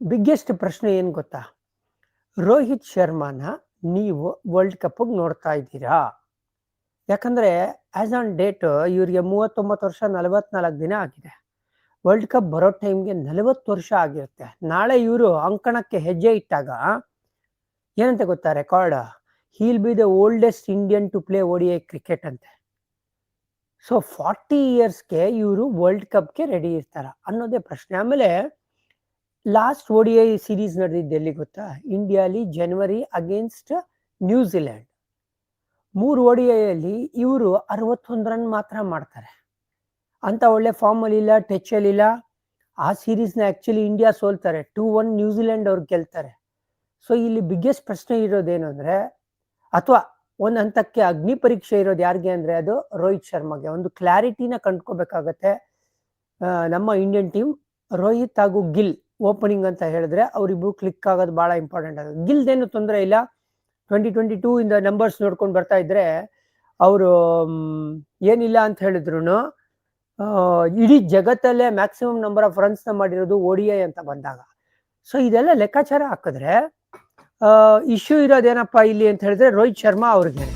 Biggest ಪ್ರಶ್ನೆ ಏನು ಗೊತ್ತಾ? ರೋಹಿತ್ ಶರ್ಮಾನ ನೀವು ವರ್ಲ್ಡ್ ಕಪ್ಗೆ ನೋಡ್ತಾ ಇದ್ದೀರಾ? ಯಾಕಂದ್ರೆ ಆಸ್ ಆನ್ ಡೇಟ್ ಇವ್ರಿಗೆ 39 ವರ್ಷ 44 ದಿನ ಆಗಿದೆ. ವರ್ಲ್ಡ್ ಕಪ್ ಬರೋ ಟೈಮ್ಗೆ 40 ವರ್ಷ ಆಗಿರುತ್ತೆ. ನಾಳೆ ಇವರು ಅಂಕಣಕ್ಕೆ ಹೆಜ್ಜೆ ಇಟ್ಟಾಗ ಏನಂತ ಗೊತ್ತಾ record? He'll be the oldest Indian to play ODI cricket ಅಂತೆ. ಸೊ 40 ಇಯರ್ಸ್ಗೆ ಇವರು ವರ್ಲ್ಡ್ ಕಪ್ಗೆ ರೆಡಿ ಇರ್ತಾರ ಅನ್ನೋದೇ ಪ್ರಶ್ನೆ. ಆಮೇಲೆ ಲಾಸ್ಟ್ ODI ಸೀರೀಸ್ ನಡೆದಿದ್ದು ಎಲ್ಲಿ ಗೊತ್ತಾ? ಇಂಡಿಯಾಲಿ ಜನವರಿ ಅಗೇನ್ಸ್ಟ್ ನ್ಯೂಜಿಲೆಂಡ್. 3 ODIಯಲ್ಲಿ ಇವರು 61 ರನ್ ಮಾತ್ರ ಮಾಡ್ತಾರೆ. ಅಂತ ಒಳ್ಳೆ ಫಾರ್ಮ್ ಅಲ್ಲಿ ಇಲ್ಲ, ಟಚ್ ಅಲ್ಲಿ ಇಲ್ಲ. ಆ ಸೀರೀಸ್ನ ಆಕ್ಚುಲಿ ಇಂಡಿಯಾ ಸೋಲ್ತಾರೆ, 2-1 ನ್ಯೂಜಿಲೆಂಡ್ ಅವ್ರು ಗೆಲ್ತಾರೆ. ಸೊ ಇಲ್ಲಿ ಬಿಗ್ಗೆಸ್ಟ್ ಪ್ರಶ್ನೆ ಇರೋದೇನು ಅಂದ್ರೆ, ಅಥವಾ ಒಂದು ಹಂತಕ್ಕೆ ಅಗ್ನಿ ಪರೀಕ್ಷೆ ಇರೋದು ಯಾರಿಗೆ ಅಂದ್ರೆ ಅದು ರೋಹಿತ್ ಶರ್ಮಾಗೆ. ಒಂದು ಕ್ಲಾರಿಟಿನ ಕಂಡ್ಕೋಬೇಕಾಗತ್ತೆ. ನಮ್ಮ ಇಂಡಿಯನ್ ಟೀಮ್ ರೋಹಿತ್ ಹಾಗೂ ಗಿಲ್ ಓಪನಿಂಗ್ ಅಂತ ಹೇಳಿದ್ರೆ ಅವರಿಬ್ರು ಕ್ಲಿಕ್ ಆಗೋದು ಬಹಳ ಇಂಪಾರ್ಟೆಂಟ್ ಆಗುತ್ತೆ. ಗಿಲ್ದೇನು ತೊಂದರೆ ಇಲ್ಲ. 2022 ಇಂದ ನಂಬರ್ಸ್ ನೋಡ್ಕೊಂಡು ಬರ್ತಾ ಇದ್ರೆ ಅವರು ಏನಿಲ್ಲ ಅಂತ ಹೇಳಿದ್ರು ಇಡೀ ಜಗತ್ತಲ್ಲೇ ಮ್ಯಾಕ್ಸಿಮಮ್ ನಂಬರ್ ಆಫ್ ರನ್ಸ್ ಮಾಡಿರೋದು ODI ಅಂತ ಬಂದಾಗ. ಸೊ ಇದೆಲ್ಲ ಲೆಕ್ಕಾಚಾರ ಹಾಕಿದ್ರೆ ಇಶ್ಯೂ ಇರೋದೇನಪ್ಪ ಇಲ್ಲಿ ಅಂತ ಹೇಳಿದ್ರೆ ರೋಹಿತ್ ಶರ್ಮಾ ಅವ್ರಿಗೆ.